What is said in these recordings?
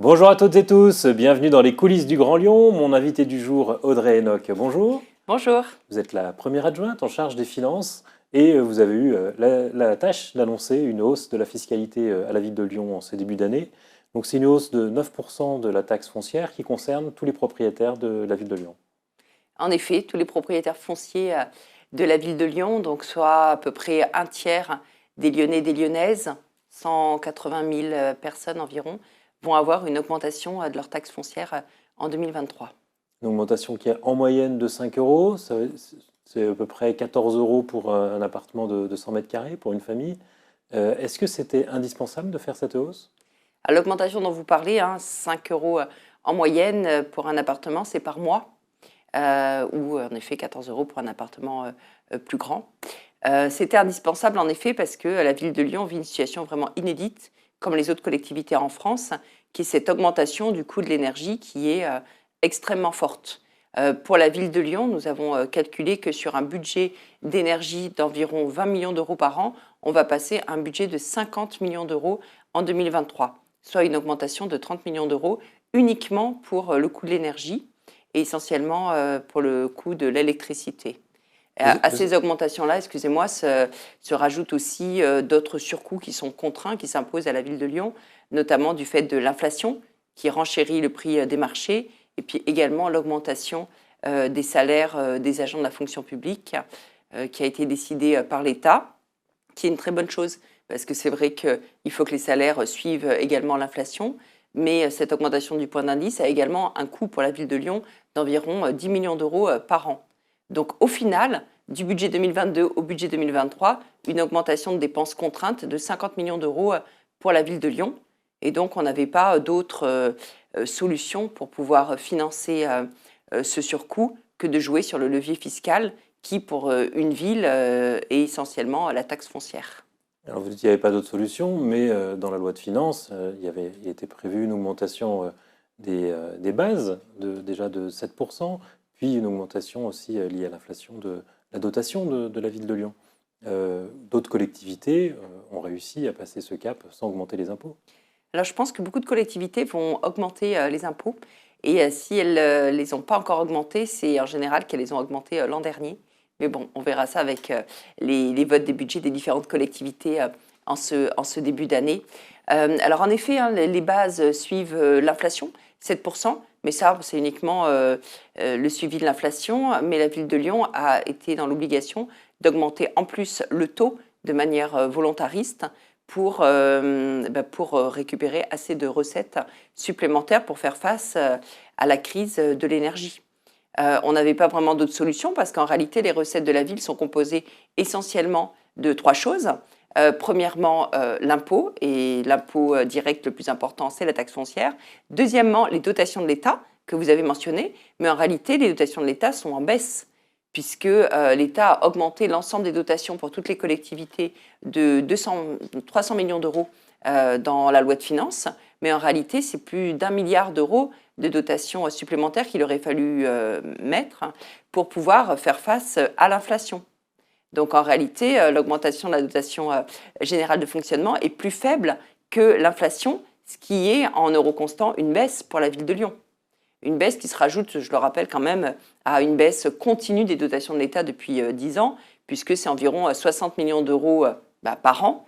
Bonjour à toutes et tous, bienvenue dans les coulisses du Grand Lyon. Mon invité du jour, Audrey Enoch. Bonjour. Bonjour. Vous êtes la première adjointe en charge des finances et vous avez eu la tâche d'annoncer une hausse de la fiscalité à la ville de Lyon en ces débuts d'année. Donc c'est une hausse de 9% de la taxe foncière qui concerne tous les propriétaires de la ville de Lyon. En effet, tous les propriétaires fonciers de la ville de Lyon, donc soit à peu près un tiers des Lyonnais et des Lyonnaises, 180 000 personnes environ, vont avoir une augmentation de leur taxe foncière en 2023. Une augmentation qui est en moyenne de 5 euros, c'est à peu près 14 euros pour un appartement de 100 mètres carrés pour une famille. Est-ce que c'était indispensable de faire cette hausse? À l'augmentation dont vous parlez, 5 euros en moyenne pour un appartement, c'est par mois, ou en effet 14 euros pour un appartement plus grand. C'était indispensable en effet parce que la ville de Lyon vit une situation vraiment inédite, comme les autres collectivités en France, qui est cette augmentation du coût de l'énergie qui est extrêmement forte. Pour la ville de Lyon, nous avons calculé que sur un budget d'énergie d'environ 20 millions d'euros par an, on va passer à un budget de 50 millions d'euros en 2023, soit une augmentation de 30 millions d'euros uniquement pour le coût de l'énergie et essentiellement pour le coût de l'électricité. À ces augmentations-là, excusez-moi, se rajoutent aussi d'autres surcoûts qui sont contraints, qui s'imposent à la ville de Lyon, notamment du fait de l'inflation qui renchérit le prix des marchés, et puis également l'augmentation des salaires des agents de la fonction publique qui a été décidée par l'État, qui est une très bonne chose, parce que c'est vrai qu'il faut que les salaires suivent également l'inflation, mais cette augmentation du point d'indice a également un coût pour la ville de Lyon d'environ 10 millions d'euros par an. Donc au final, du budget 2022 au budget 2023, une augmentation de dépenses contraintes de 50 millions d'euros pour la ville de Lyon. Et donc on n'avait pas d'autre solution pour pouvoir financer ce surcoût que de jouer sur le levier fiscal qui, pour une ville, est essentiellement la taxe foncière. Alors vous dites qu'il n'y avait pas d'autre solution, mais dans la loi de finances, il était prévu une augmentation des bases déjà de 7%, puis une augmentation aussi liée à l'inflation de la dotation de la ville de Lyon. D'autres collectivités ont réussi à passer ce cap sans augmenter les impôts. Alors je pense que beaucoup de collectivités vont augmenter les impôts et si elles ne les ont pas encore augmentés, c'est en général qu'elles les ont augmentés l'an dernier. Mais bon, on verra ça avec les votes des budgets des différentes collectivités en ce début d'année. Alors en effet, les bases suivent l'inflation, 7%, mais ça, c'est uniquement le suivi de l'inflation. Mais la ville de Lyon a été dans l'obligation d'augmenter en plus le taux de manière volontariste pour récupérer assez de recettes supplémentaires pour faire face à la crise de l'énergie. On n'avait pas vraiment d'autre solution parce qu'en réalité, les recettes de la ville sont composées essentiellement de trois choses. Premièrement, l'impôt, et l'impôt direct le plus important, c'est la taxe foncière. Deuxièmement, les dotations de l'État, que vous avez mentionnées, mais en réalité, les dotations de l'État sont en baisse, puisque l'État a augmenté l'ensemble des dotations pour toutes les collectivités de 300 millions d'euros dans la loi de finances, mais en réalité, c'est plus d'1 milliard d'euros de dotations supplémentaires qu'il aurait fallu mettre pour pouvoir faire face à l'inflation. Donc en réalité, l'augmentation de la dotation générale de fonctionnement est plus faible que l'inflation, ce qui est en euros constants une baisse pour la ville de Lyon. Une baisse qui se rajoute, je le rappelle quand même, à une baisse continue des dotations de l'État depuis 10 ans, puisque c'est environ 60 millions d'euros par an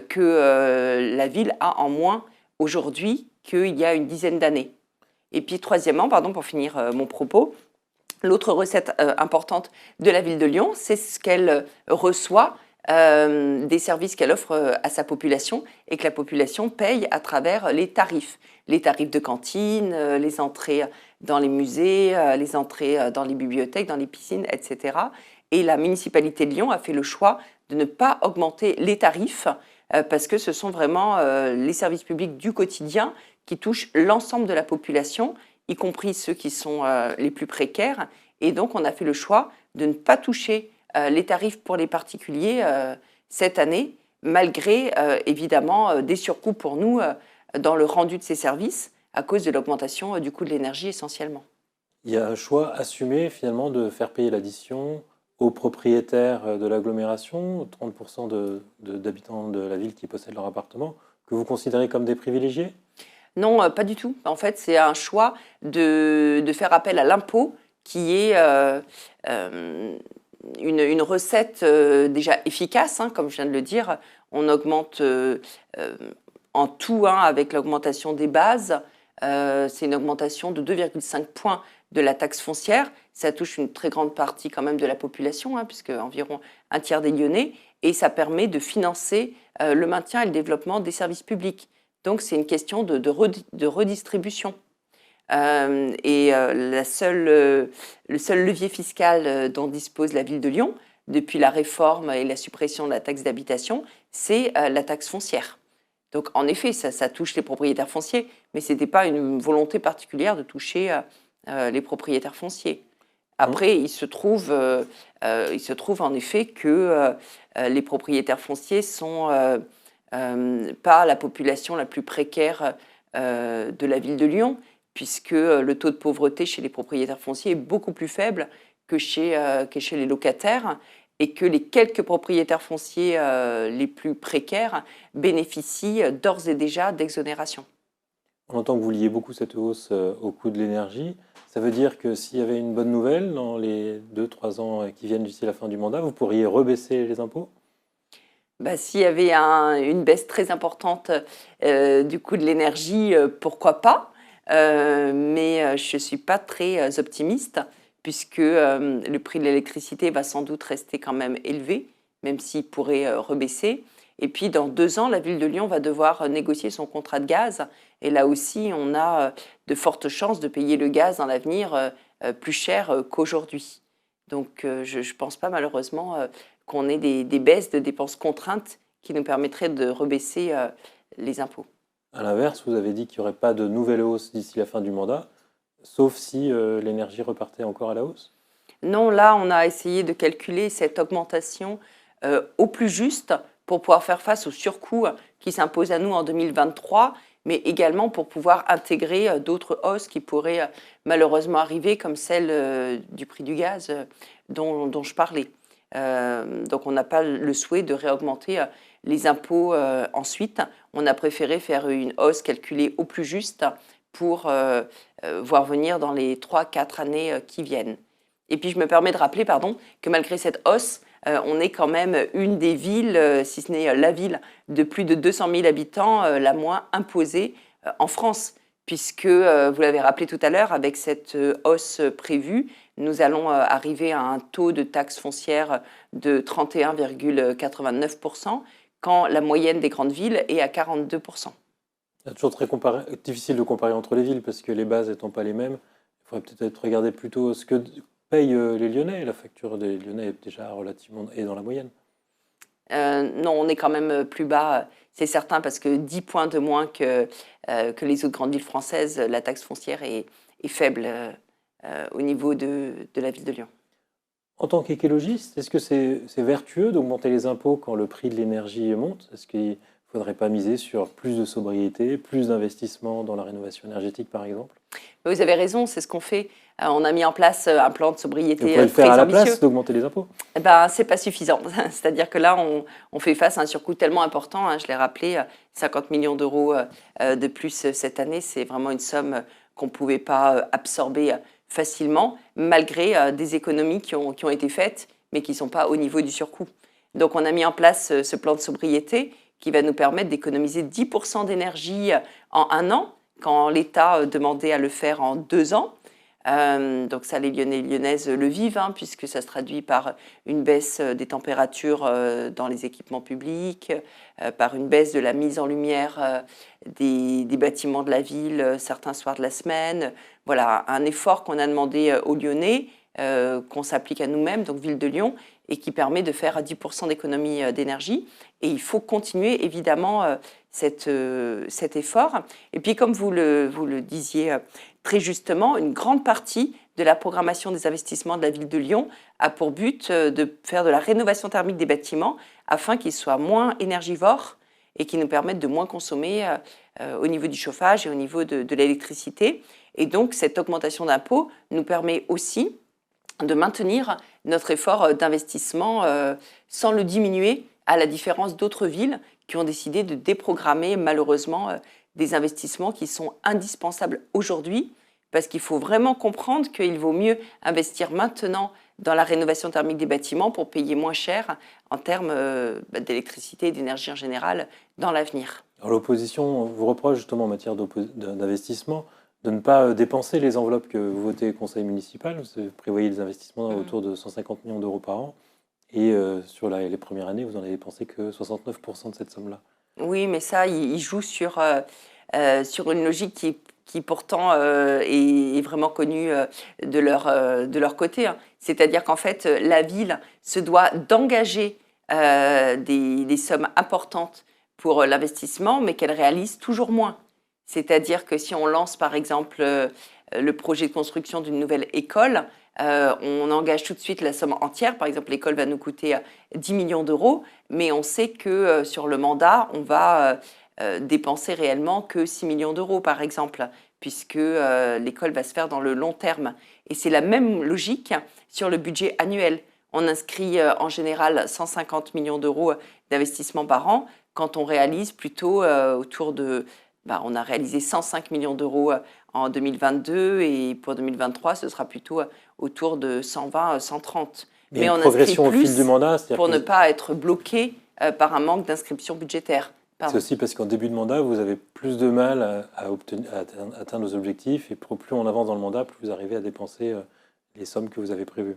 que la ville a en moins aujourd'hui qu'il y a une dizaine d'années. Et puis troisièmement, pardon, pour finir mon propos, l'autre recette importante de la ville de Lyon, c'est ce qu'elle reçoit des services qu'elle offre à sa population et que la population paye à travers les tarifs. Les tarifs de cantine, les entrées dans les musées, les entrées dans les bibliothèques, dans les piscines, etc. Et la municipalité de Lyon a fait le choix de ne pas augmenter les tarifs parce que ce sont vraiment les services publics du quotidien qui touchent l'ensemble de la population, y compris ceux qui sont les plus précaires. Et donc, on a fait le choix de ne pas toucher les tarifs pour les particuliers cette année, malgré évidemment des surcoûts pour nous dans le rendu de ces services à cause de l'augmentation du coût de l'énergie essentiellement. Il y a un choix assumé finalement de faire payer l'addition aux propriétaires de l'agglomération, 30% d'habitants de la ville qui possèdent leur appartement, que vous considérez comme des privilégiés? Non, pas du tout. En fait, c'est un choix de faire appel à l'impôt qui est une recette déjà efficace, hein, comme je viens de le dire. On augmente en tout, hein, avec l'augmentation des bases. C'est une augmentation de 2,5 points de la taxe foncière. Ça touche une très grande partie quand même de la population, hein, puisque environ un tiers des Lyonnais. Et ça permet de financer le maintien et le développement des services publics. Donc c'est une question de redistribution. Le seul levier fiscal dont dispose la ville de Lyon, depuis la réforme et la suppression de la taxe d'habitation, c'est la taxe foncière. Donc en effet, ça touche les propriétaires fonciers, mais ce n'était pas une volonté particulière de toucher les propriétaires fonciers. Après, il se trouve en effet que les propriétaires fonciers sont pas la population la plus précaire de la ville de Lyon, puisque le taux de pauvreté chez les propriétaires fonciers est beaucoup plus faible que chez les locataires, et que les quelques propriétaires fonciers les plus précaires bénéficient d'ores et déjà d'exonération. On entend que vous liez beaucoup cette hausse au coût de l'énergie. Ça veut dire que s'il y avait une bonne nouvelle dans les 2-3 ans qui viennent d'ici la fin du mandat, vous pourriez rebaisser les impôts ? S'il y avait une baisse très importante du coût de l'énergie, pourquoi pas, mais je ne suis pas très optimiste, puisque le prix de l'électricité va sans doute rester quand même élevé, même s'il pourrait rebaisser. Et puis dans 2 ans, la ville de Lyon va devoir négocier son contrat de gaz. Et là aussi, on a de fortes chances de payer le gaz dans l'avenir plus cher qu'aujourd'hui. Donc je ne pense pas malheureusement qu'on ait des baisses de dépenses contraintes qui nous permettraient de rebaisser les impôts. À l'inverse, vous avez dit qu'il n'y aurait pas de nouvelle hausse d'ici la fin du mandat, sauf si l'énergie repartait encore à la hausse ? Non, là, on a essayé de calculer cette augmentation au plus juste pour pouvoir faire face aux surcoûts qui s'imposent à nous en 2023, mais également pour pouvoir intégrer d'autres hausses qui pourraient malheureusement arriver, comme celle du prix du gaz dont je parlais. Donc on n'a pas le souhait de réaugmenter les impôts ensuite. On a préféré faire une hausse calculée au plus juste pour voir venir dans les 3-4 années qui viennent. Et puis je me permets de rappeler que malgré cette hausse, on est quand même une des villes, si ce n'est la ville de plus de 200 000 habitants, la moins imposée en France. Puisque, vous l'avez rappelé tout à l'heure, avec cette hausse prévue, nous allons arriver à un taux de taxe foncière de 31,89%, quand la moyenne des grandes villes est à 42%. C'est toujours très difficile de comparer entre les villes, parce que les bases n'étant pas les mêmes. Il faudrait peut-être regarder plutôt ce que payent les Lyonnais. La facture des Lyonnais est déjà relativement dans la moyenne. Non, on est quand même plus bas, c'est certain, parce que 10 points de moins que les autres grandes villes françaises, la taxe foncière est faible au niveau de la ville de Lyon. En tant qu'écologiste, est-ce que c'est vertueux d'augmenter les impôts quand le prix de l'énergie monte ? Est-ce qu'il ne faudrait pas miser sur plus de sobriété, plus d'investissement dans la rénovation énergétique, par exemple ? Vous avez raison, c'est ce qu'on fait. On a mis en place un plan de sobriété très ambitieux. Vous pouvez le faire à la place d'augmenter les impôts ? C'est pas suffisant. C'est-à-dire que là, on fait face à un surcoût tellement important. Hein, je l'ai rappelé, 50 millions d'euros de plus cette année, c'est vraiment une somme qu'on ne pouvait pas absorber facilement, malgré des économies qui ont été faites, mais qui ne sont pas au niveau du surcoût. Donc on a mis en place ce plan de sobriété qui va nous permettre d'économiser 10% d'énergie en 1 an, quand l'État demandait à le faire en 2 ans. Donc ça, les Lyonnais et Lyonnaises le vivent, hein, puisque ça se traduit par une baisse des températures dans les équipements publics, par une baisse de la mise en lumière des bâtiments de la ville certains soirs de la semaine. Voilà, un effort qu'on a demandé aux Lyonnais, qu'on s'applique à nous-mêmes, donc Ville de Lyon, et qui permet de faire 10% d'économie d'énergie. Et il faut continuer évidemment cet effort. Et puis comme vous le disiez très justement, une grande partie de la programmation des investissements de la ville de Lyon a pour but de faire de la rénovation thermique des bâtiments afin qu'ils soient moins énergivores et qui nous permettent de moins consommer au niveau du chauffage et au niveau de l'électricité. Et donc cette augmentation d'impôts nous permet aussi de maintenir notre effort d'investissement sans le diminuer, à la différence d'autres villes qui ont décidé de déprogrammer malheureusement des investissements qui sont indispensables aujourd'hui, parce qu'il faut vraiment comprendre qu'il vaut mieux investir maintenant dans la rénovation thermique des bâtiments pour payer moins cher en termes d'électricité et d'énergie en général dans l'avenir. Alors, l'opposition vous reproche justement en matière d'investissement de ne pas dépenser les enveloppes que vous votez au conseil municipal. Vous prévoyez des investissements autour de 150 millions d'euros par an. Et sur les premières années, vous n'en avez dépensé que 69% de cette somme-là. Oui, mais ça, ils jouent sur une logique qui pourtant est vraiment connue de leur côté, hein. C'est-à-dire qu'en fait, la ville se doit d'engager des sommes importantes pour l'investissement, mais qu'elle réalise toujours moins. C'est-à-dire que si on lance, par exemple, le projet de construction d'une nouvelle école, on engage tout de suite la somme entière. Par exemple, l'école va nous coûter 10 millions d'euros, mais on sait que sur le mandat, on va dépenser réellement que 6 millions d'euros, par exemple, puisque l'école va se faire dans le long terme. Et c'est la même logique sur le budget annuel. On inscrit en général 150 millions d'euros d'investissement par an, quand on réalise plutôt autour de... on a réalisé 105 millions d'euros en 2022 et pour 2023, ce sera plutôt autour de 120, 130. Mais on inscrit plus au fil du mandat, pour ne pas être bloqué par un manque d'inscription budgétaire. C'est aussi parce qu'en début de mandat, vous avez plus de mal à atteindre vos objectifs et plus on avance dans le mandat, plus vous arrivez à dépenser les sommes que vous avez prévues.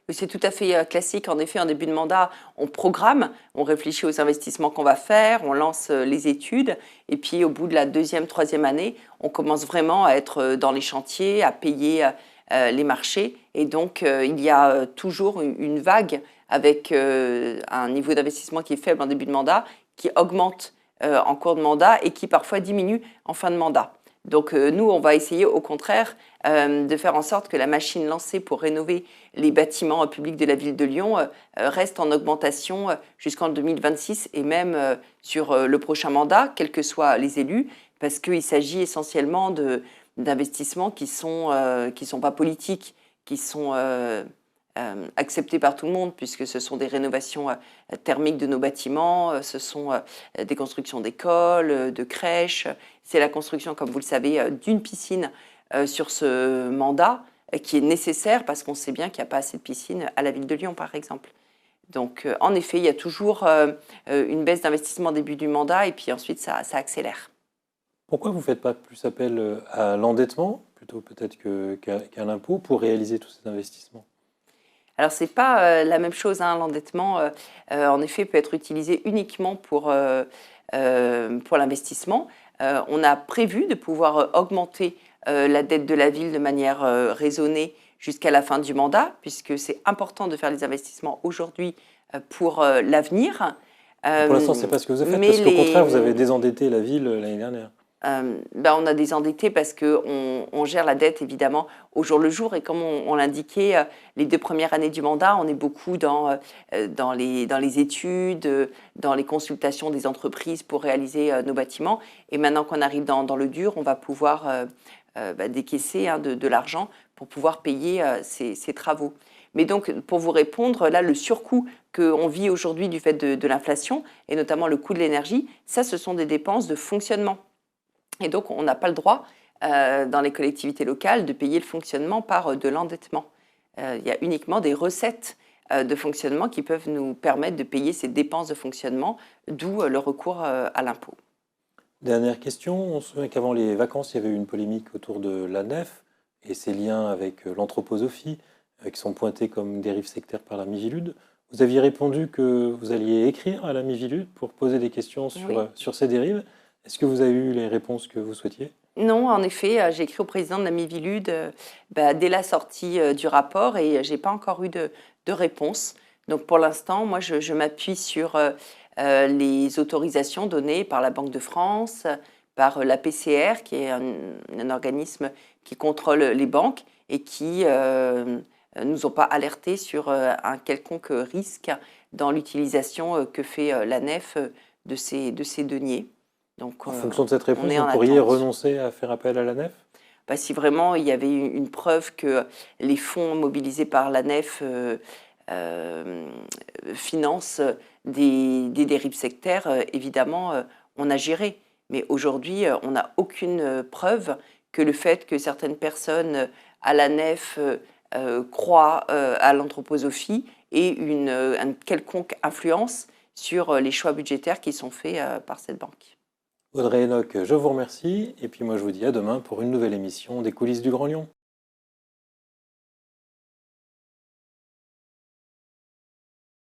C'est tout à fait classique. En effet, en début de mandat, on programme, on réfléchit aux investissements qu'on va faire, on lance les études. Et puis, au bout de la deuxième, troisième année, on commence vraiment à être dans les chantiers, à payer les marchés. Et donc, il y a toujours une vague avec un niveau d'investissement qui est faible en début de mandat, qui augmente en cours de mandat et qui parfois diminue en fin de mandat. Donc nous, on va essayer au contraire de faire en sorte que la machine lancée pour rénover les bâtiments publics de la ville de Lyon reste en augmentation jusqu'en 2026 et même sur le prochain mandat, quels que soient les élus, parce qu'il s'agit essentiellement d'investissements qui sont pas politiques, qui sont acceptés par tout le monde, puisque ce sont des rénovations thermiques de nos bâtiments, ce sont des constructions d'écoles, de crèches. C'est la construction, comme vous le savez, d'une piscine sur ce mandat, qui est nécessaire parce qu'on sait bien qu'il n'y a pas assez de piscines à la ville de Lyon, par exemple. Donc, en effet, il y a toujours une baisse d'investissement au début du mandat et puis ensuite, ça accélère. Pourquoi vous ne faites pas plus appel à l'endettement, plutôt peut-être qu'à l'impôt, pour réaliser tous ces investissements ? Alors, ce n'est pas la même chose, hein. L'endettement, en effet, peut être utilisé uniquement pour l'investissement. On a prévu de pouvoir augmenter la dette de la ville de manière raisonnée jusqu'à la fin du mandat, puisque c'est important de faire les investissements aujourd'hui pour l'avenir. Pour l'instant, ce n'est pas ce que vous avez fait, parce qu'au contraire, vous avez désendetté la ville l'année dernière. On a désendetté parce qu'on gère la dette évidemment au jour le jour et comme on l'indiquait, les 2 premières années du mandat, on est beaucoup dans les études, dans les consultations des entreprises pour réaliser nos bâtiments. Et maintenant qu'on arrive dans le dur, on va pouvoir décaisser de l'argent pour pouvoir payer ces travaux. Mais donc, pour vous répondre, là, le surcoût qu'on vit aujourd'hui du fait de l'inflation, et notamment le coût de l'énergie, ça, ce sont des dépenses de fonctionnement. Et donc, on n'a pas le droit, dans les collectivités locales, de payer le fonctionnement par de l'endettement. Il y a uniquement des recettes de fonctionnement qui peuvent nous permettre de payer ces dépenses de fonctionnement, d'où le recours à l'impôt. Dernière question, on se souvient qu'avant les vacances, il y avait eu une polémique autour de l'ANEF et ses liens avec l'anthroposophie, qui sont pointés comme dérives sectaires par la Miviludes. Vous aviez répondu que vous alliez écrire à la Miviludes pour poser des questions sur ces dérives. Est-ce que vous avez eu les réponses que vous souhaitiez ? Non, en effet, j'ai écrit au président de la Miviludes dès la sortie du rapport et je n'ai pas encore eu de réponse. Donc pour l'instant, moi, je m'appuie sur les autorisations données par la Banque de France, par la PCR, qui est un organisme qui contrôle les banques et qui nous ont pas alertés sur un quelconque risque dans l'utilisation que fait l'ANEF de ces deniers. Donc, en fonction de cette réponse, vous pourriez renoncer à faire appel à l'ANEF ? Si vraiment il y avait une preuve que les fonds mobilisés par l'ANEF financent des dérives sectaires, évidemment, on agirait. Mais aujourd'hui, on n'a aucune preuve que le fait que certaines personnes à la nef croient à l'anthroposophie ait une quelconque influence sur les choix budgétaires qui sont faits par cette banque. Audrey Enoch, je vous remercie. Et puis moi, je vous dis à demain pour une nouvelle émission des coulisses du Grand Lion.